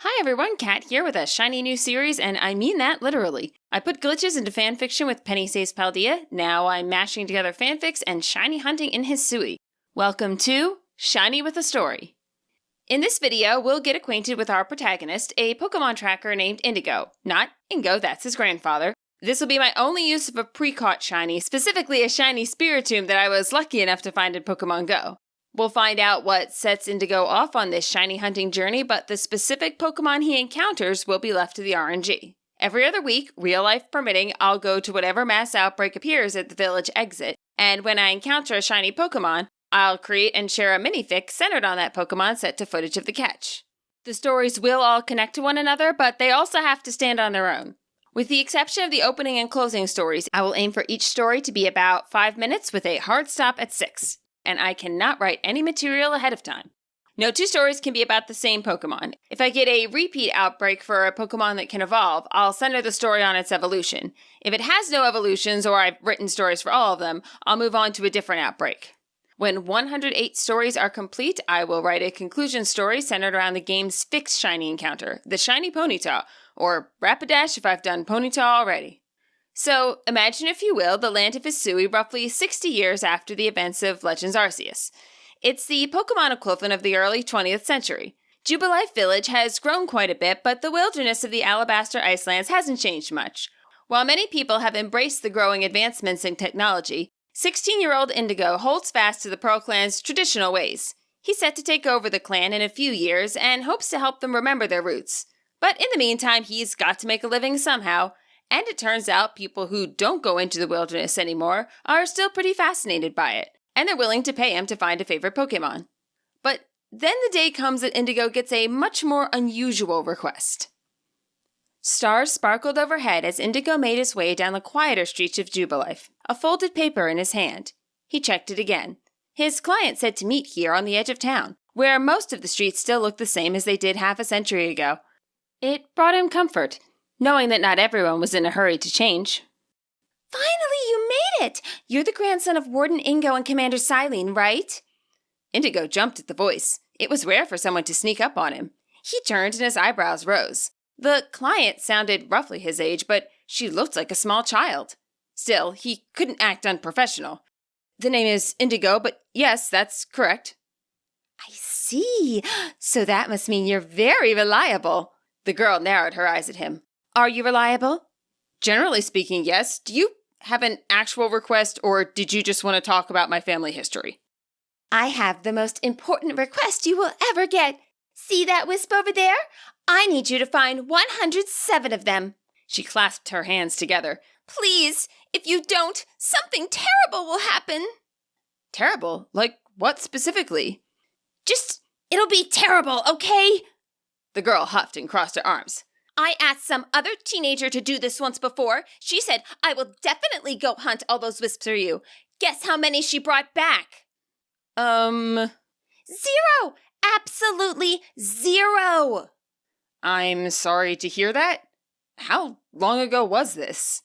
Hi everyone, Kat here with a shiny new series, and I mean that literally. I put glitches into fanfiction with Penny Says Paldea, now I'm mashing together fanfics and shiny hunting in Hisui. Welcome to Shiny with a Story. In this video, we'll get acquainted with our protagonist, a Pokemon tracker named Indigo. Not Ingo, that's his grandfather. This will be my only use of a pre-caught shiny, specifically a shiny Spiritomb that I was lucky enough to find in Pokemon Go. We'll find out what sets Indigo off on this shiny hunting journey, but the specific Pokemon he encounters will be left to the RNG. Every other week, real life permitting, I'll go to whatever mass outbreak appears at the village exit, and when I encounter a shiny Pokemon, I'll create and share a minific centered on that Pokemon set to footage of the catch. The stories will all connect to one another, but they also have to stand on their own. With the exception of the opening and closing stories, I will aim for each story to be about 5 minutes with a hard stop at 6. And I cannot write any material ahead of time. No two stories can be about the same Pokemon. If I get a repeat outbreak for a Pokemon that can evolve, I'll center the story on its evolution. If it has no evolutions, or I've written stories for all of them, I'll move on to a different outbreak. When 108 stories are complete, I will write a conclusion story centered around the game's fixed shiny encounter, the shiny Ponyta, or Rapidash if I've done Ponyta already. So, imagine if you will, the land of Hisui roughly 60 years after the events of Legends Arceus. It's the Pokemon equivalent of the early 20th century. Jubilife Village has grown quite a bit, but the wilderness of the Alabaster Icelands hasn't changed much. While many people have embraced the growing advancements in technology, 16-year-old Indigo holds fast to the Pearl Clan's traditional ways. He's set to take over the clan in a few years and hopes to help them remember their roots. But in the meantime, he's got to make a living somehow. And it turns out people who don't go into the wilderness anymore are still pretty fascinated by it, and they're willing to pay him to find a favorite Pokemon. But then the day comes that Indigo gets a much more unusual request. Stars sparkled overhead as Indigo made his way down the quieter streets of Jubilife, a folded paper in his hand. He checked it again. His client said to meet here on the edge of town, where most of the streets still look the same as they did half a century ago. It brought him comfort, knowing that not everyone was in a hurry to change. Finally, you made it! You're the grandson of Warden Ingo and Commander Silene, right? Indigo jumped at the voice. It was rare for someone to sneak up on him. He turned and his eyebrows rose. The client sounded roughly his age, but she looked like a small child. Still, he couldn't act unprofessional. The name is Indigo, but yes, that's correct. I see. So that must mean you're very reliable. The girl narrowed her eyes at him. Are you reliable? Generally speaking, yes. Do you have an actual request, or did you just want to talk about my family history? I have the most important request you will ever get. See that wisp over there? I need you to find 107 of them. She clasped her hands together. Please, if you don't, something terrible will happen. Terrible? Like what specifically? It'll be terrible, okay? The girl huffed and crossed her arms. I asked some other teenager to do this once before. She said, I will definitely go hunt all those wisps for you. Guess how many she brought back? 0! Absolutely 0! I'm sorry to hear that. How long ago was this?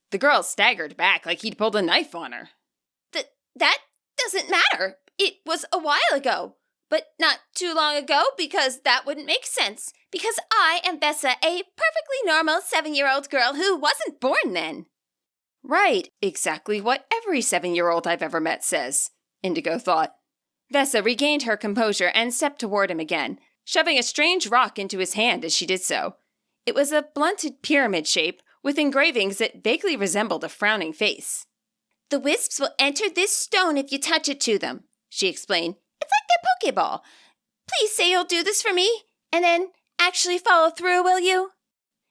The girl staggered back like he'd pulled a knife on her. That doesn't matter. It was a while ago. But not too long ago, because that wouldn't make sense. Because I am Vessa, a perfectly normal 7-year-old girl who wasn't born then. Right, exactly what every 7-year-old I've ever met says, Indigo thought. Vessa regained her composure and stepped toward him again, shoving a strange rock into his hand as she did so. It was a blunted pyramid shape, with engravings that vaguely resembled a frowning face. The wisps will enter this stone if you touch it to them, she explained. It's like their Pokeball. Please say you'll do this for me, and then actually follow through, will you?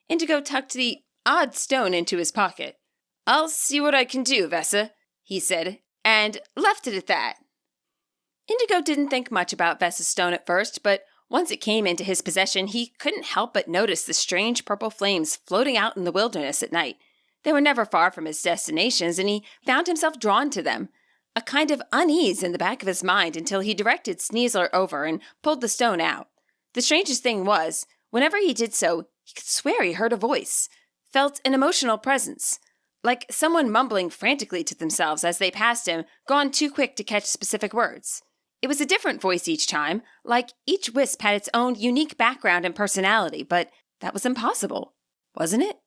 Indigo tucked the odd stone into his pocket. I'll see what I can do, Vessa, he said, and left it at that. Indigo didn't think much about Vessa's stone at first, but once it came into his possession, he couldn't help but notice the strange purple flames floating out in the wilderness at night. They were never far from his destinations, and he found himself drawn to them. A kind of unease in the back of his mind until he directed Sneasler over and pulled the stone out. The strangest thing was, whenever he did so, he could swear he heard a voice, felt an emotional presence, like someone mumbling frantically to themselves as they passed him, gone too quick to catch specific words. It was a different voice each time, like each wisp had its own unique background and personality, but that was impossible, wasn't it?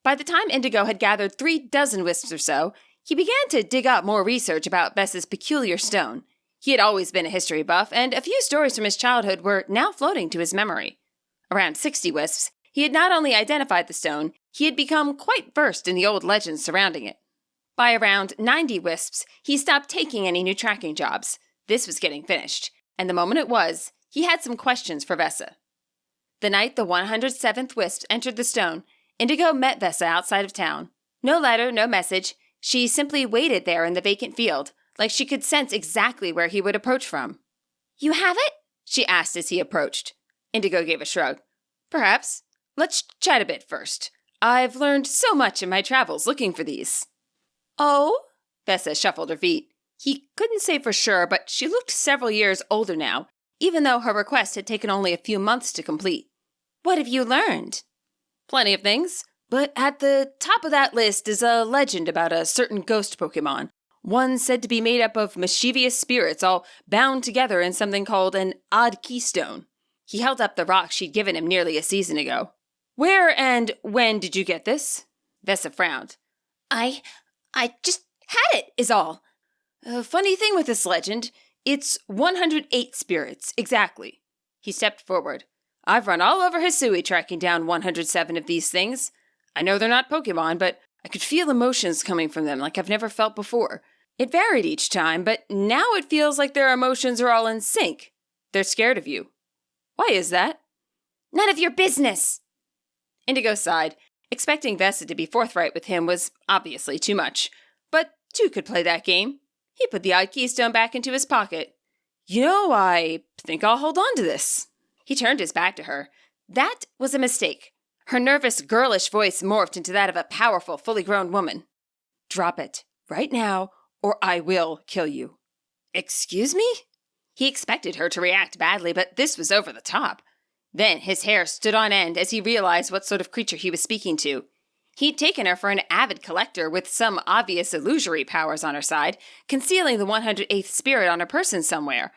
By the time Indigo had gathered 36 wisps or so, he began to dig up more research about Bess's peculiar stone. He had always been a history buff, and a few stories from his childhood were now floating to his memory. Around 60 wisps, he had not only identified the stone, he had become quite versed in the old legends surrounding it. By around 90 wisps, he stopped taking any new tracking jobs. This was getting finished, and the moment it was, he had some questions for Vesa. The night the 107th wisp entered the stone, Indigo met Vesa outside of town. No letter, no message. She simply waited there in the vacant field, like she could sense exactly where he would approach from. "You have it?" she asked as he approached. Indigo gave a shrug. "Perhaps. Let's chat a bit first. I've learned so much in my travels looking for these." "Oh?" Vesa shuffled her feet. He couldn't say for sure, but she looked several years older now, even though her request had taken only a few months to complete. "What have you learned?" "Plenty of things, but at the top of that list is a legend about a certain ghost Pokemon, one said to be made up of mischievous spirits all bound together in something called an odd keystone." He held up the rock she'd given him nearly a season ago. "Where and when did you get this?" Vesa frowned. I just had it, is all." "A funny thing with this legend, it's 108 spirits, exactly." He stepped forward. "I've run all over Hisui tracking down 107 of these things. I know they're not Pokemon, but I could feel emotions coming from them like I've never felt before. It varied each time, but now it feels like their emotions are all in sync. They're scared of you." "Why is that?" "None of your business." Indigo sighed. Expecting Vesa to be forthright with him was obviously too much, but two could play that game. He put the odd keystone back into his pocket. "You know, I think I'll hold on to this." He turned his back to her. That was a mistake. Her nervous, girlish voice morphed into that of a powerful, fully grown woman. "Drop it, right now, or I will kill you." "Excuse me?" He expected her to react badly, but this was over the top. Then his hair stood on end as he realized what sort of creature he was speaking to. He'd taken her for an avid collector with some obvious illusory powers on her side, concealing the 108th spirit on her person somewhere.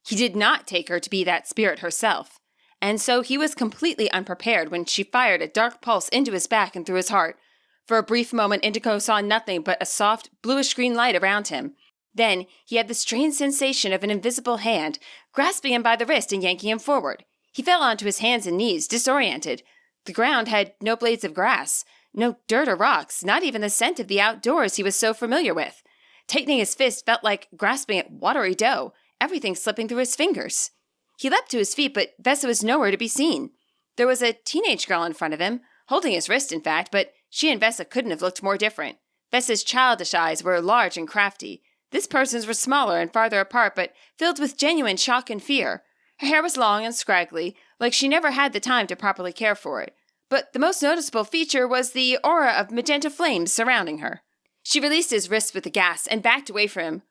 He did not take her to be that spirit herself, and so he was completely unprepared when she fired a dark pulse into his back and through his heart. For a brief moment, Indigo saw nothing but a soft, bluish-green light around him. Then he had the strange sensation of an invisible hand grasping him by the wrist and yanking him forward. He fell onto his hands and knees, disoriented. The ground had no blades of grass, no dirt or rocks, not even the scent of the outdoors he was so familiar with. Tightening his fist felt like grasping at watery dough, everything slipping through his fingers. He leapt to his feet, but Vesa was nowhere to be seen. There was a teenage girl in front of him, holding his wrist, in fact, but she and Vesa couldn't have looked more different. Vesa's childish eyes were large and crafty. This person's were smaller and farther apart, but filled with genuine shock and fear. Her hair was long and scraggly, like she never had the time to properly care for it. But the most noticeable feature was the aura of magenta flames surrounding her. She released his wrist with a gasp and backed away from him.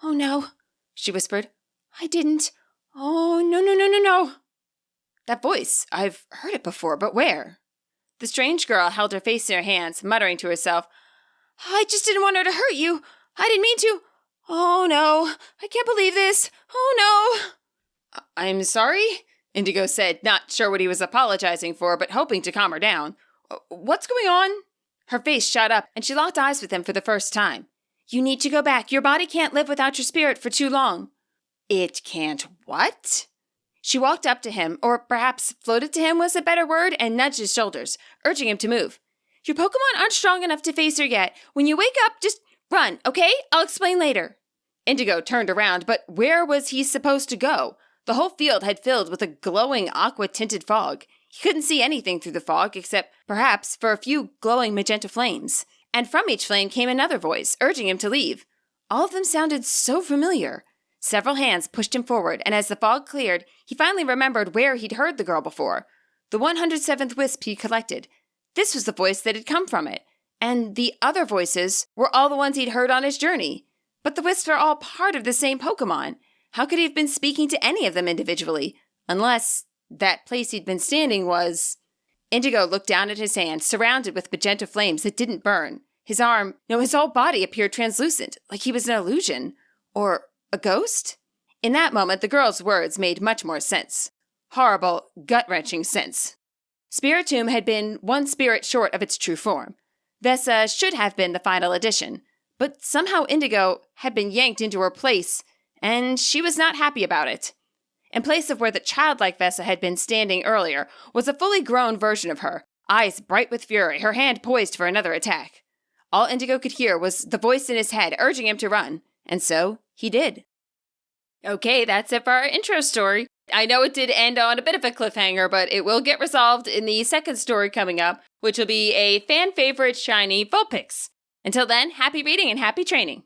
"Oh no," she whispered. "I didn't. Oh, no, no, no, no, no." That voice, I've heard it before, but where? The strange girl held her face in her hands, muttering to herself, "I just didn't want her to hurt you. I didn't mean to. Oh no, I can't believe this. Oh no." "I'm sorry," Indigo said, not sure what he was apologizing for, but hoping to calm her down. "What's going on?" Her face shot up, and she locked eyes with him for the first time. "You need to go back. Your body can't live without your spirit for too long." "It can't what?" She walked up to him, or perhaps floated to him was a better word, and nudged his shoulders, urging him to move. "Your Pokemon aren't strong enough to face her yet. When you wake up, just run, okay? I'll explain later." Indigo turned around, but where was he supposed to go? The whole field had filled with a glowing aqua-tinted fog. He couldn't see anything through the fog, except, perhaps, for a few glowing magenta flames. And from each flame came another voice, urging him to leave. All of them sounded so familiar. Several hands pushed him forward, and as the fog cleared, he finally remembered where he'd heard the girl before. The 107th wisp he'd collected. This was the voice that had come from it. And the other voices were all the ones he'd heard on his journey. But the wisps are all part of the same Pokemon. How could he have been speaking to any of them individually? Unless that place he'd been standing was... Indigo looked down at his hand, surrounded with magenta flames that didn't burn. His arm, no, his whole body appeared translucent, like he was an illusion. Or a ghost? In that moment, the girl's words made much more sense. Horrible, gut-wrenching sense. Spiritomb had been one spirit short of its true form. Vesa should have been the final edition, but somehow Indigo had been yanked into her place, and she was not happy about it. In place of where the childlike Vesa had been standing earlier was a fully grown version of her, eyes bright with fury, her hand poised for another attack. All Indigo could hear was the voice in his head urging him to run, and so he did. Okay, that's it for our intro story. I know it did end on a bit of a cliffhanger, but it will get resolved in the second story coming up, which will be a fan favorite shiny Vulpix. Until then, happy reading and happy training.